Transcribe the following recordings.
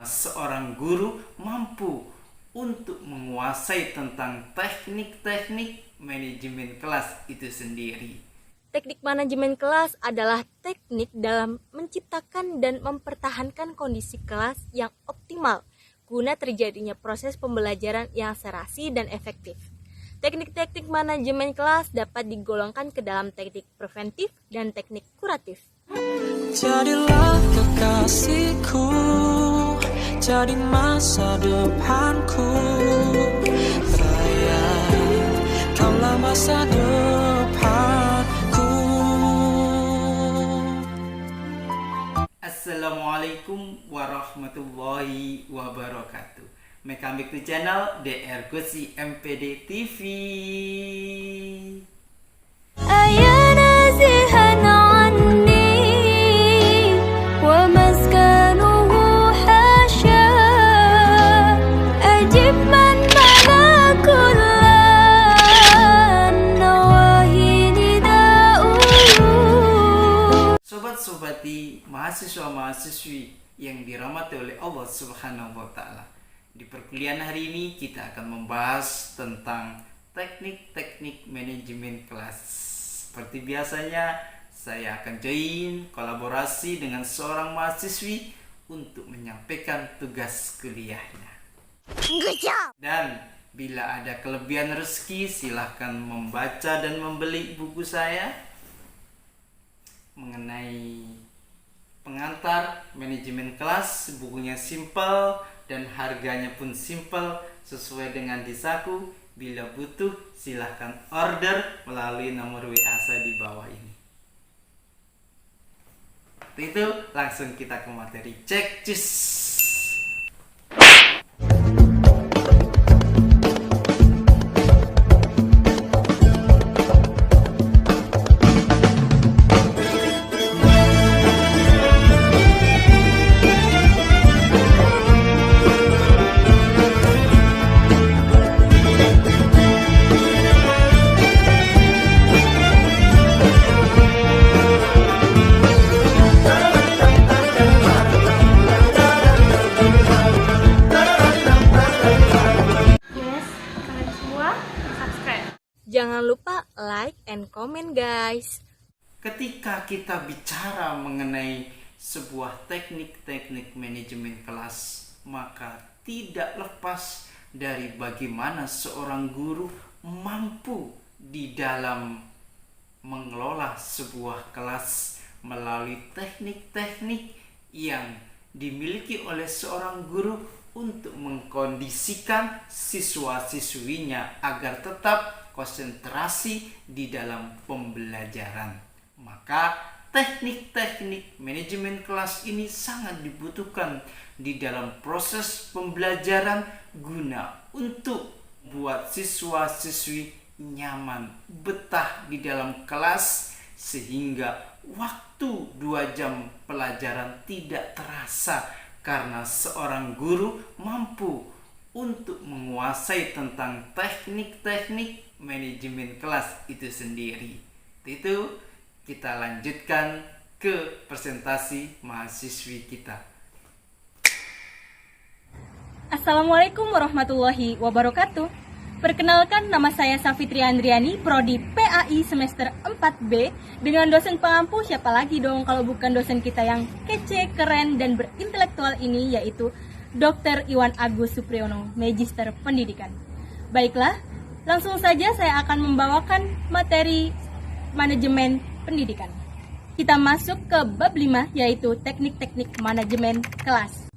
Seorang guru mampu untuk menguasai tentang teknik-teknik manajemen kelas itu sendiri. Teknik manajemen kelas adalah teknik dalam menciptakan dan mempertahankan kondisi kelas yang optimal guna terjadinya proses pembelajaran yang serasi dan efektif. Teknik-teknik manajemen kelas dapat digolongkan ke dalam teknik preventif dan teknik kuratif. Jadilah kekasihku, jadi masa depanku. Sayang, kaulah masa depanku. Assalamualaikum warahmatullahi wabarakatuh. Welcome back to channel DR Gosi MPD TV. Ayah nasihan anni wa maskanuhu hasya ajib man malakullan nawahi nida'ulu. Sobat-sobati, mahasiswa-mahasiswi yang dirahmati oleh Allah Subhanahu wa Ta'ala. Di perkuliahan hari ini kita akan membahas tentang teknik-teknik manajemen kelas. Seperti biasanya, saya akan join kolaborasi dengan seorang mahasiswi untuk menyampaikan tugas kuliahnya. Dan bila ada kelebihan rezeki, silahkan membaca dan membeli buku saya mengenai pengantar manajemen kelas. Bukunya simple dan harganya pun simple, sesuai dengan desaku. Bila butuh, silahkan order melalui nomor WA saya di bawah ini. Itu langsung kita ke materi. Cek cus. Jangan lupa like and comment guys. Ketika kita bicara mengenai sebuah teknik-teknik manajemen kelas, maka tidak lepas dari bagaimana seorang guru mampu di dalam mengelola sebuah kelas melalui teknik-teknik yang dimiliki oleh seorang guru untuk mengkondisikan siswa-siswinya agar tetap konsentrasi di dalam pembelajaran. Maka teknik-teknik manajemen kelas ini sangat dibutuhkan di dalam proses pembelajaran guna untuk buat siswa-siswi nyaman, betah di dalam kelas, sehingga waktu 2 jam pelajaran tidak terasa karena seorang guru mampu untuk menguasai tentang teknik-teknik manajemen kelas itu sendiri. Itu kita lanjutkan ke presentasi mahasiswi kita. Assalamualaikum warahmatullahi wabarakatuh. Perkenalkan, nama saya Safitri Andriani, Prodi PAI semester 4B, dengan dosen pengampu siapa lagi dong kalau bukan dosen kita yang kece, keren, dan berintelektual ini, yaitu Dr. Iwan Agus Supriyono, Magister Pendidikan. Baiklah, langsung saja saya akan membawakan materi manajemen pendidikan. Kita masuk ke bab 5, yaitu teknik-teknik manajemen kelas.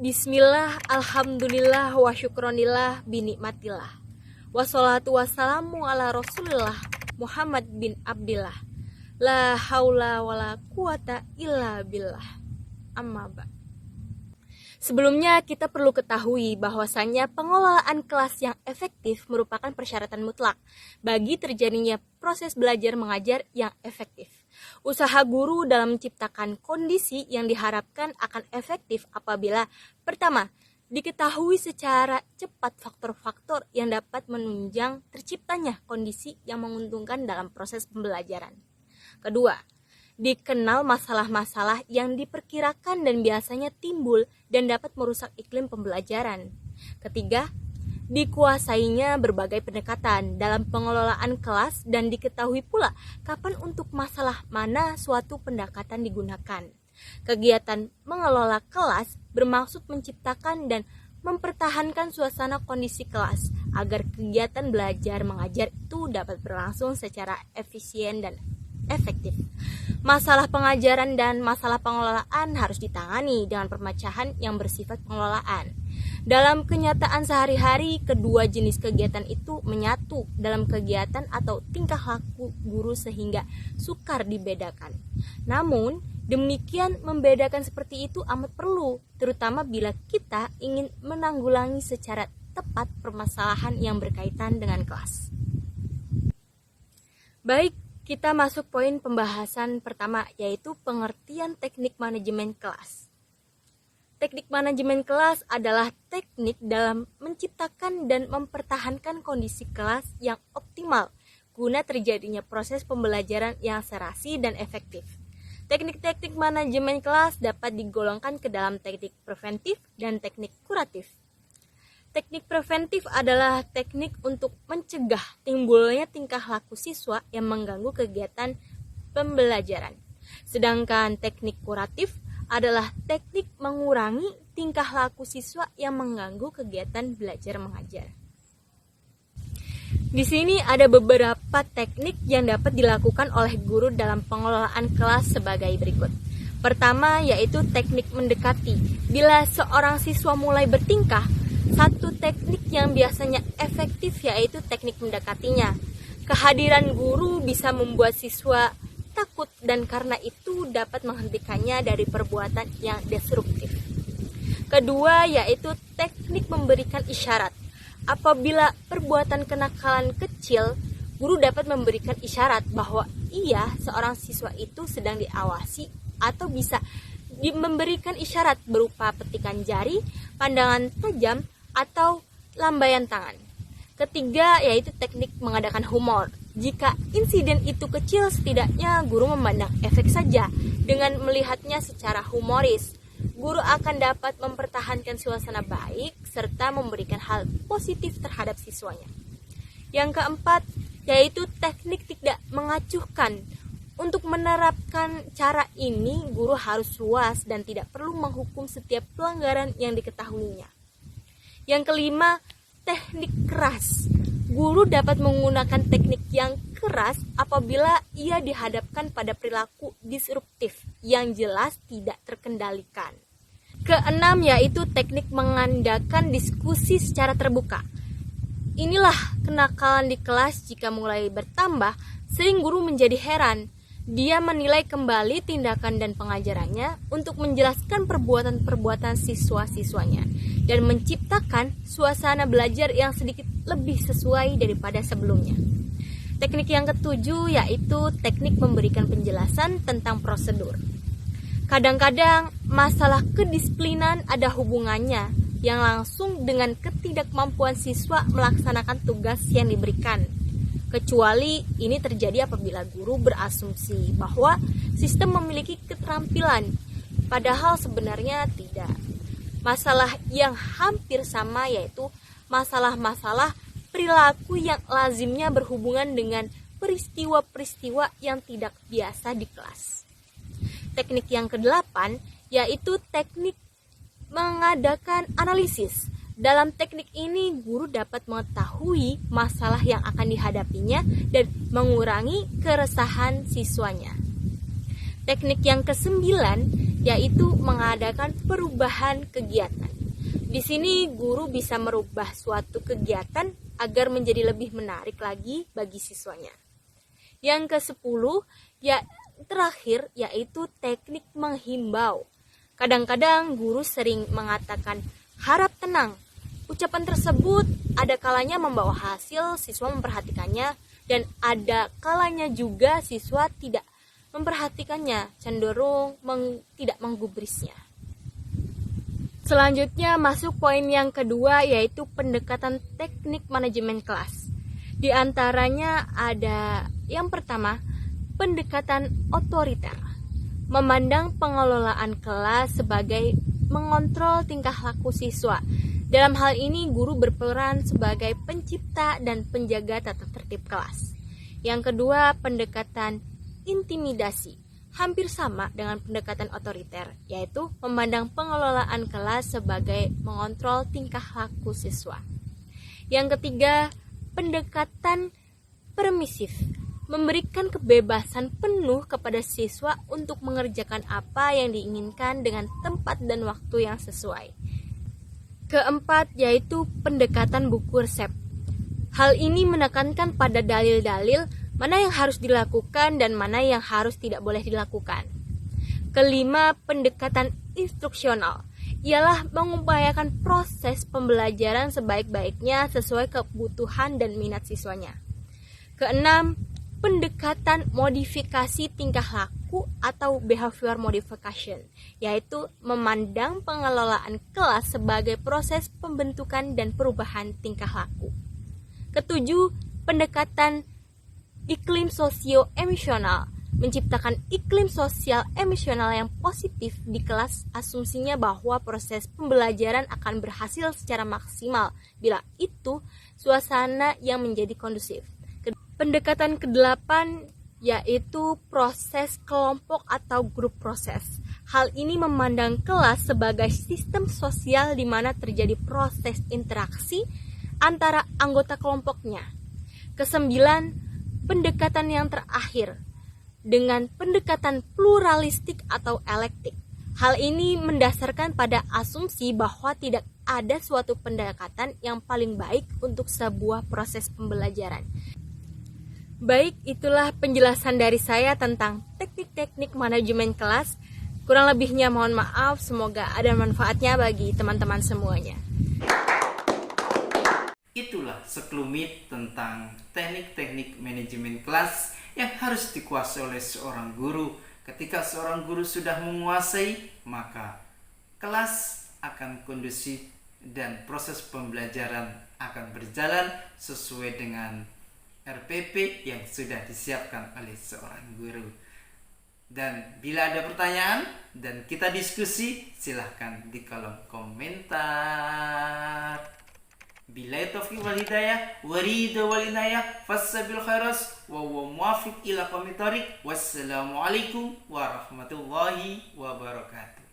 Bismillah, alhamdulillah, wa syukronillah, binikmatillah. Wassalatu wassalamu ala rasulillah, Muhammad bin Abdillah. La haula wa la quwata illa billah. Amma ba'd. Sebelumnya kita perlu ketahui bahwasannya pengelolaan kelas yang efektif merupakan persyaratan mutlak bagi terjadinya proses belajar mengajar yang efektif. Usaha guru dalam menciptakan kondisi yang diharapkan akan efektif apabila pertama, diketahui secara cepat faktor-faktor yang dapat menunjang terciptanya kondisi yang menguntungkan dalam proses pembelajaran. Kedua, dikenal masalah-masalah yang diperkirakan dan biasanya timbul dan dapat merusak iklim pembelajaran. Ketiga, dikuasainya berbagai pendekatan dalam pengelolaan kelas dan diketahui pula kapan untuk masalah mana suatu pendekatan digunakan. Kegiatan mengelola kelas bermaksud menciptakan dan mempertahankan suasana kondisi kelas agar kegiatan belajar mengajar itu dapat berlangsung secara efisien dan efektif. Masalah pengajaran dan masalah pengelolaan harus ditangani dengan pemecahan yang bersifat pengelolaan. Dalam kenyataan sehari-hari, kedua jenis kegiatan itu menyatu dalam kegiatan atau tingkah laku guru sehingga sukar dibedakan. Namun, demikian membedakan seperti itu amat perlu, terutama bila kita ingin menanggulangi secara tepat permasalahan yang berkaitan dengan kelas. Baik, kita masuk poin pembahasan pertama, yaitu pengertian teknik manajemen kelas. Teknik manajemen kelas adalah teknik dalam menciptakan dan mempertahankan kondisi kelas yang optimal guna terjadinya proses pembelajaran yang serasi dan efektif. Teknik-teknik manajemen kelas dapat digolongkan ke dalam teknik preventif dan teknik kuratif. Teknik preventif adalah teknik untuk mencegah timbulnya tingkah laku siswa yang mengganggu kegiatan pembelajaran. Sedangkan teknik kuratif adalah teknik mengurangi tingkah laku siswa yang mengganggu kegiatan belajar mengajar. Di sini ada beberapa teknik yang dapat dilakukan oleh guru dalam pengelolaan kelas sebagai berikut. Pertama, yaitu teknik mendekati. Bila seorang siswa mulai bertingkah, satu teknik yang biasanya efektif yaitu teknik mendekatinya. Kehadiran guru bisa membuat siswa takut dan karena itu dapat menghentikannya dari perbuatan yang destruktif. Kedua, yaitu teknik memberikan isyarat. Apabila perbuatan kenakalan kecil, guru dapat memberikan isyarat bahwa seorang siswa itu sedang diawasi atau bisa memberikan isyarat berupa petikan jari, pandangan tajam, atau lambaian tangan. Ketiga, yaitu teknik mengadakan humor. Jika insiden itu kecil, setidaknya guru memandang efek saja dengan melihatnya secara humoris. Guru akan dapat mempertahankan suasana baik serta memberikan hal positif terhadap siswanya. Yang keempat, yaitu teknik tidak mengacuhkan. Untuk menerapkan cara ini, guru harus luas dan tidak perlu menghukum setiap pelanggaran yang diketahuinya. Yang kelima, teknik keras. Guru dapat menggunakan teknik yang keras apabila ia dihadapkan pada perilaku disruptif yang jelas tidak terkendalikan. Keenam, yaitu teknik mengadakan diskusi secara terbuka. Inilah kenakalan di kelas jika mulai bertambah, sering guru menjadi heran. Dia menilai kembali tindakan dan pengajarannya untuk menjelaskan perbuatan-perbuatan siswa-siswanya dan menciptakan suasana belajar yang sedikit lebih sesuai daripada sebelumnya. Teknik yang ketujuh yaitu teknik memberikan penjelasan tentang prosedur. Kadang-kadang masalah kedisiplinan ada hubungannya yang langsung dengan ketidakmampuan siswa melaksanakan tugas yang diberikan. Kecuali ini terjadi apabila guru berasumsi bahwa sistem memiliki keterampilan, padahal sebenarnya tidak. Masalah yang hampir sama yaitu masalah-masalah perilaku yang lazimnya berhubungan dengan peristiwa-peristiwa yang tidak biasa di kelas. Teknik yang kedelapan yaitu teknik mengadakan analisis. Dalam teknik ini, guru dapat mengetahui masalah yang akan dihadapinya dan mengurangi keresahan siswanya. Teknik yang kesembilan yaitu mengadakan perubahan kegiatan. Di sini, guru bisa merubah suatu kegiatan agar menjadi lebih menarik lagi bagi siswanya. Yang ke-10, terakhir yaitu teknik menghimbau. Kadang-kadang guru sering mengatakan harap tenang. Ucapan tersebut ada kalanya membawa hasil siswa memperhatikannya dan ada kalanya juga siswa tidak memperhatikannya, cenderung tidak menggubrisnya. Selanjutnya masuk poin yang kedua yaitu pendekatan teknik manajemen kelas. Di antaranya ada yang pertama, pendekatan otoriter. memandang pengelolaan kelas sebagai mengontrol tingkah laku siswa. Dalam hal ini, guru berperan sebagai pencipta dan penjaga tata tertib kelas. Yang kedua, pendekatan intimidasi. Hampir sama dengan pendekatan otoriter, yaitu memandang pengelolaan kelas sebagai mengontrol tingkah laku siswa. Yang ketiga, pendekatan permisif. Memberikan kebebasan penuh kepada siswa untuk mengerjakan apa yang diinginkan dengan tempat dan waktu yang sesuai. Keempat, yaitu pendekatan buku resep. Hal ini menekankan pada dalil-dalil mana yang harus dilakukan dan mana yang harus tidak boleh dilakukan. Kelima, pendekatan instruksional. Ialah mengupayakan proses pembelajaran sebaik-baiknya sesuai kebutuhan dan minat siswanya. Keenam, pendekatan modifikasi tingkah laku atau behavior modification, yaitu memandang pengelolaan kelas sebagai proses pembentukan dan perubahan tingkah laku. Ketujuh, pendekatan iklim sosio-emosional, menciptakan iklim sosial emosional yang positif di kelas. Asumsinya bahwa proses pembelajaran akan berhasil secara maksimal bila itu suasana yang menjadi kondusif. Pendekatan ke-8 yaitu proses kelompok atau grup proses. Hal ini memandang kelas sebagai sistem sosial di mana terjadi proses interaksi antara anggota kelompoknya. Kesembilan, pendekatan yang terakhir dengan pendekatan pluralistik atau elektik. Hal ini mendasarkan pada asumsi bahwa tidak ada suatu pendekatan yang paling baik untuk sebuah proses pembelajaran. Baik, itulah penjelasan dari saya tentang teknik-teknik manajemen kelas. Kurang lebihnya mohon maaf, semoga ada manfaatnya bagi teman-teman semuanya. Itulah sekelumit tentang teknik-teknik manajemen kelas yang harus dikuasai oleh seorang guru. Ketika seorang guru sudah menguasai, maka kelas akan kondusif dan proses pembelajaran akan berjalan sesuai dengan RPP yang sudah disiapkan oleh seorang guru. Dan bila ada pertanyaan dan kita diskusi, silahkan di kolom komentar. Billahi taufiq wal hidayah, waridha wal inayah, fassabil khairas, wa huwa muwafiq ila qawmi thariq. Wassalamualaikum warahmatullahi wabarakatuh.